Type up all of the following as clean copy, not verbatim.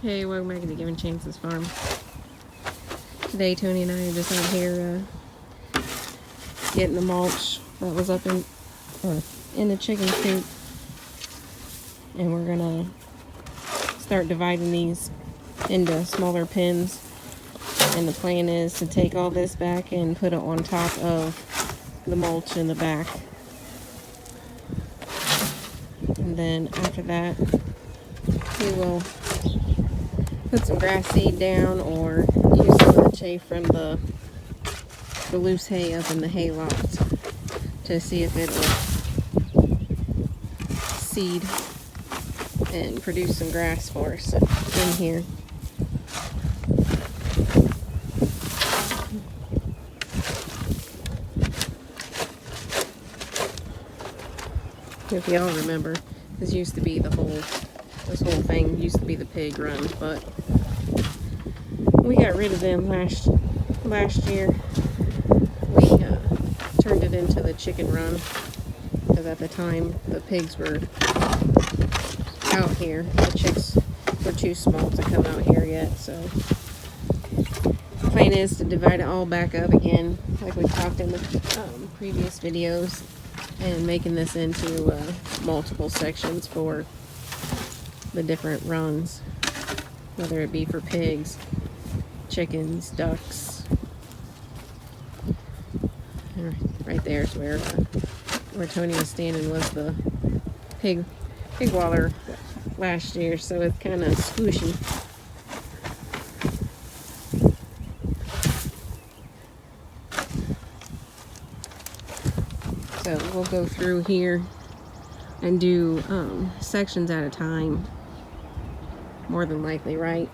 Hey, welcome back to the Given Chances Farm. Today, Tony and I are just out here getting the mulch that was up in the chicken coop, and we're gonna start dividing these into smaller pens. And the plan is to take all this back and put it on top of the mulch in the back. And then after that, we will put some grass seed down or use some of the chaff from the loose hay up in the hay loft to see if it'll seed and produce some grass for us in here. If y'all remember, this used to be this whole thing used to be the pig run, but we got rid of them last year. We turned it into the chicken run because at the time the pigs were out here. The chicks were too small to come out here yet, so the plan is to divide it all back up again like we talked in the previous videos, and making this into multiple sections for the different runs, whether it be for pigs, chickens, ducks. And right there is where Tony was standing was the pig waller last year, so it's kind of squishy. So we'll go through here and do sections at a time, more than likely, right?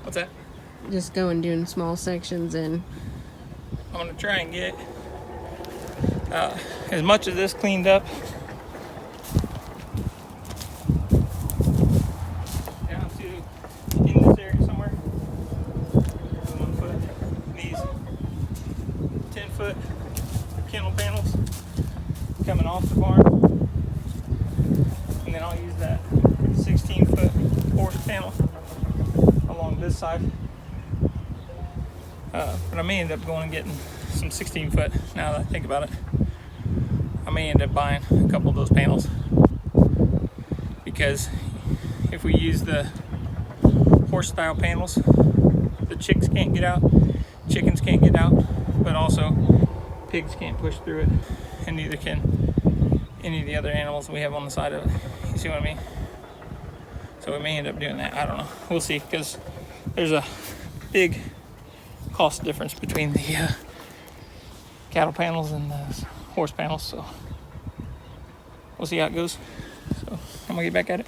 What's that? Just go and doing small sections, and I'm gonna try and get as much of this cleaned up down to in this area somewhere. I'm gonna put these 10-foot kennel panels coming off the farm, and then I'll use that 16-foot horse panel along this side. But I may end up going and getting some 16-foot. Now that I think about it, I may end up buying a couple of those panels, because if we use the horse style panels, the chicks can't get out, chickens can't get out, but also pigs can't push through it, and neither can any of the other animals we have on the side of it. You see what I mean? So we may end up doing that. I don't know. We'll see, because there's a big cost difference between the cattle panels and the horse panels. So we'll see how it goes. So I'm gonna get back at it.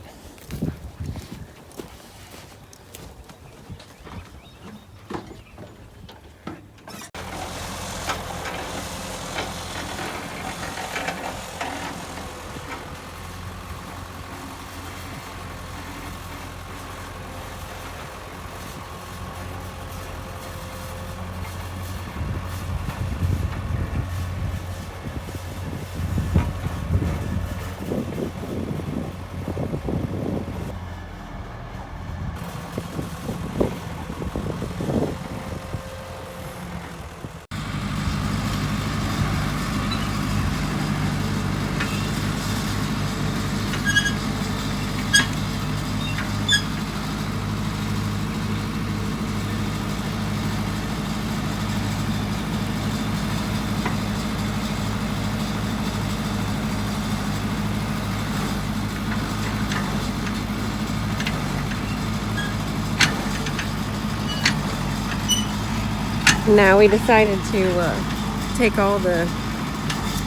now we decided to take all the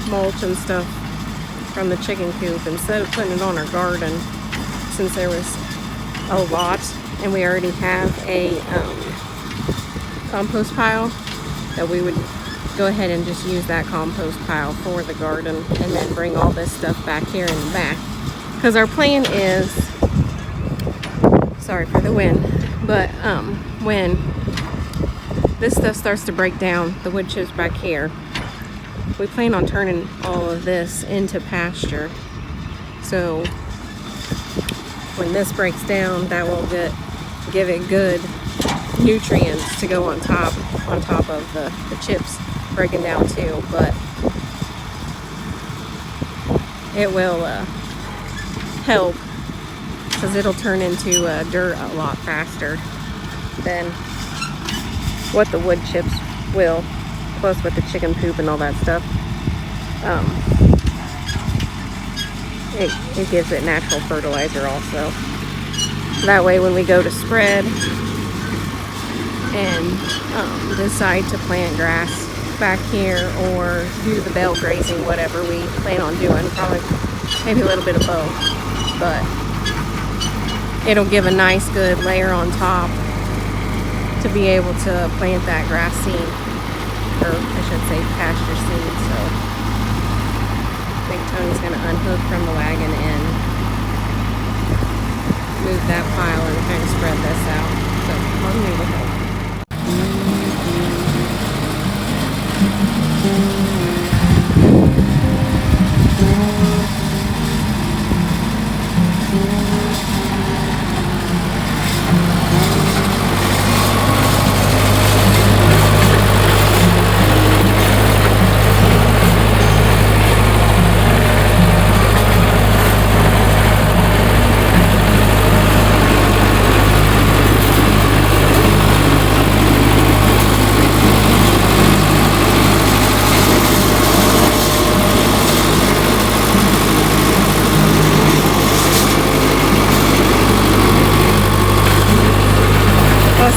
mulch and stuff from the chicken coop, instead of putting it on our garden, since there was a lot and we already have a compost pile. that we would go ahead and just use that compost pile for the garden and then bring all this stuff back here in the back. Because our plan is, sorry for the wind, but when this stuff starts to break down, the wood chips back here, we plan on turning all of this into pasture. So when this breaks down, that will give it good nutrients to go on top of the chips breaking down too. But it will help, because it'll turn into dirt a lot faster than what the wood chips will, plus with the chicken poop and all that stuff. It gives it natural fertilizer also. That way when we go to spread and decide to plant grass back here or do the bale grazing, whatever we plan on doing, probably maybe a little bit of both, but it'll give a nice good layer on top to be able to plant that grass seed, or I should say pasture seed. So I think Tony's going to unhook from the wagon and move that pile and kind of spread this out. So on me to help.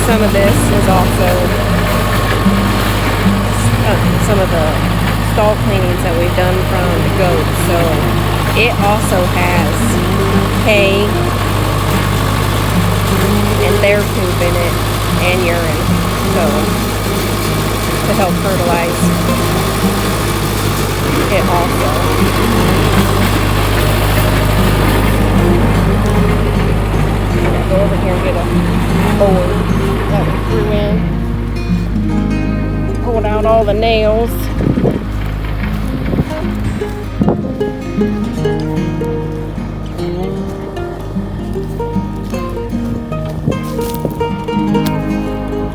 Some of this is also some of the stall cleanings that we've done from the goats. So it also has hay and their poop in it and urine. So to help fertilize it also. Go over here and get a board that we threw in. Pulled out all the nails.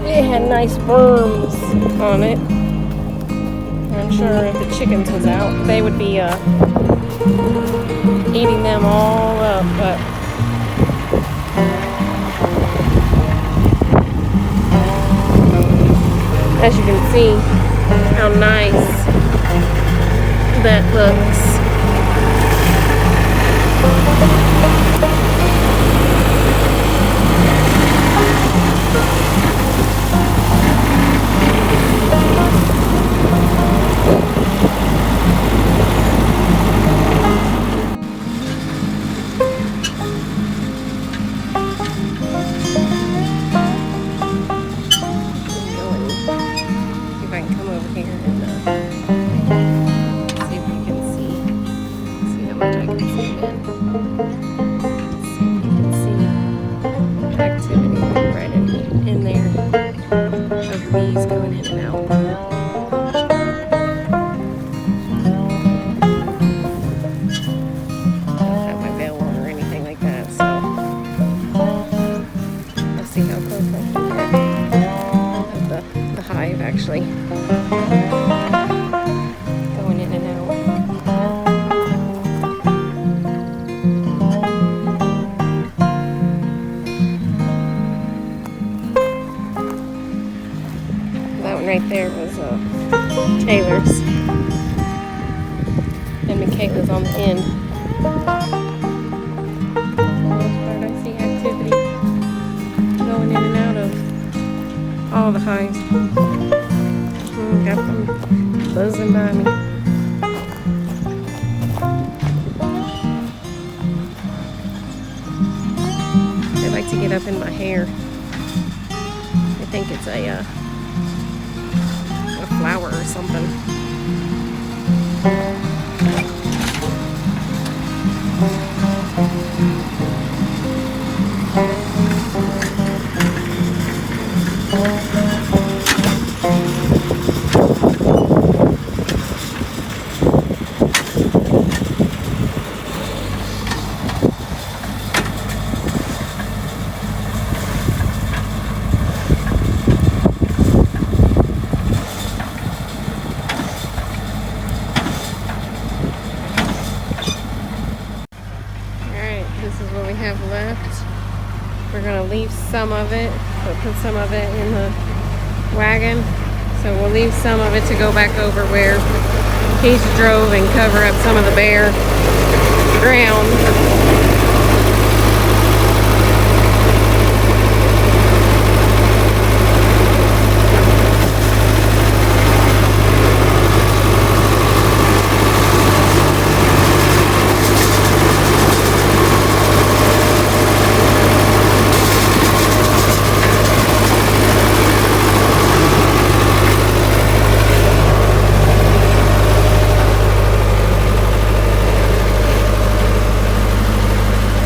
It had nice berms on it. I'm sure if the chickens was out, they would be eating them all up, but as you can see how nice that looks. Actually going in and out. That one right there was Taylor's, and Michaela's on the end. I see activity going in and out of all the hives. Got them buzzing by me. They like to get up in my hair. I think it's a or something. This is what we have left. We're gonna leave some of it, but put some of it in the wagon. So we'll leave some of it to go back over where Heath drove and cover up some of the bare ground.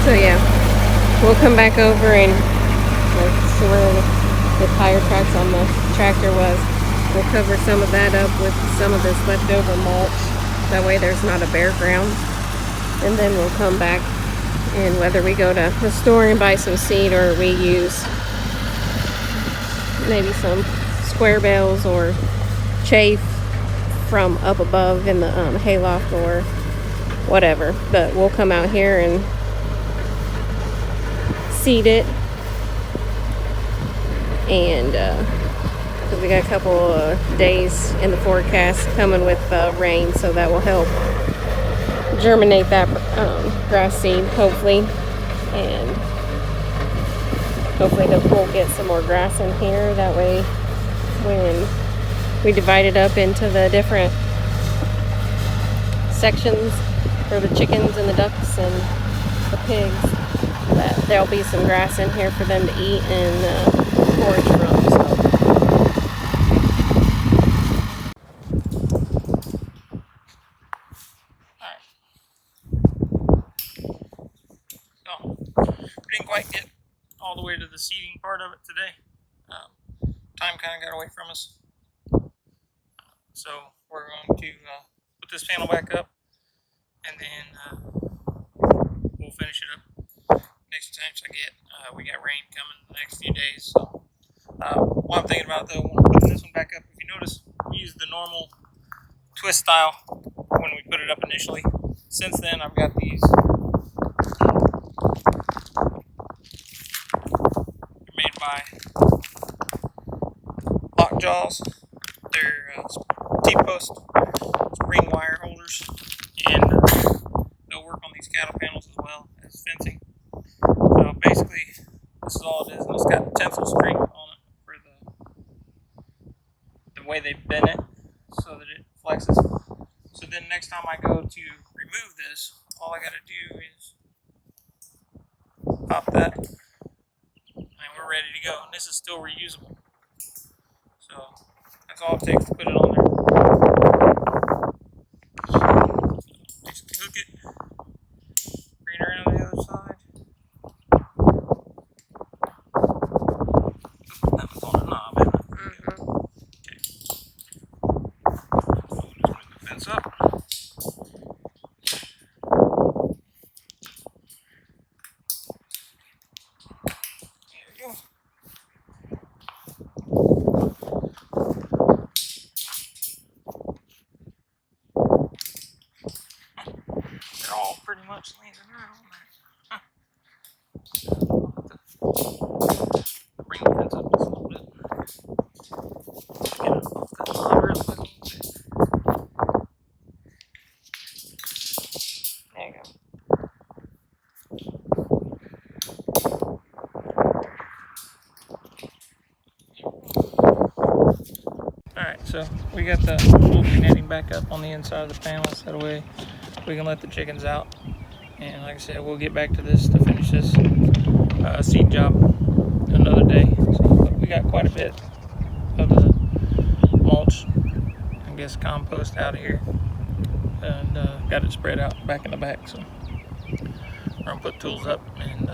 So yeah, we'll come back over and let's see where the tire tracks on the tractor was. We'll cover some of that up with some of this leftover mulch. That way there's not a bare ground. And then we'll come back, and whether we go to the store and buy some seed or we use maybe some square bales or chaff from up above in the hayloft or whatever. But we'll come out here and seed it, and because we got a couple days in the forecast coming with rain, so that will help germinate that grass seed, hopefully, and hopefully we'll get some more grass in here. That way when we divide it up into the different sections for the chickens and the ducks and the pigs, that there'll be some grass in here for them to eat and forage from. So, we didn't quite get all the way to the seeding part of it today. Time kind of got away from us. So we're going to put this panel back up, and then we'll finish it up next chance I get. We got rain coming the next few days. So what I'm thinking about though, when putting this one back up, if you notice, we used the normal twist style when we put it up initially. Since then, I've got these made by lock jaws. They're T-post spring wire holders, and they'll work on these cattle panels as well as fencing. So basically, this is all it is, and it's got tensile string on it for the way they bend it so that it flexes. So then next time I go to remove this, all I got to do is pop that, and we're ready to go. And this is still reusable. So that's all it takes to put it on there. Just hook it, bring it around the other side. That was on a knob, isn't it? Okay. So we'll just move the fence up. There we go. They're all pretty much landing right on there. Huh. I'll have to bring the fence up just a little bit. Get it off that knob real quick. There you go. Alright, so we got the poultry netting back up on the inside of the panels. That way we can let the chickens out. And like I said, we'll get back to this to finish this seed job another day. So we got quite a bit of the mulch and fungus compost out of here, and got it spread out back in the back. So we're gonna put tools up and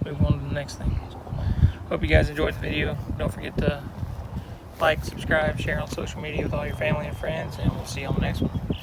move on to the next thing. Hope you guys enjoyed the video. Don't forget to like, subscribe, share on social media with all your family and friends, and we'll see you on the next one.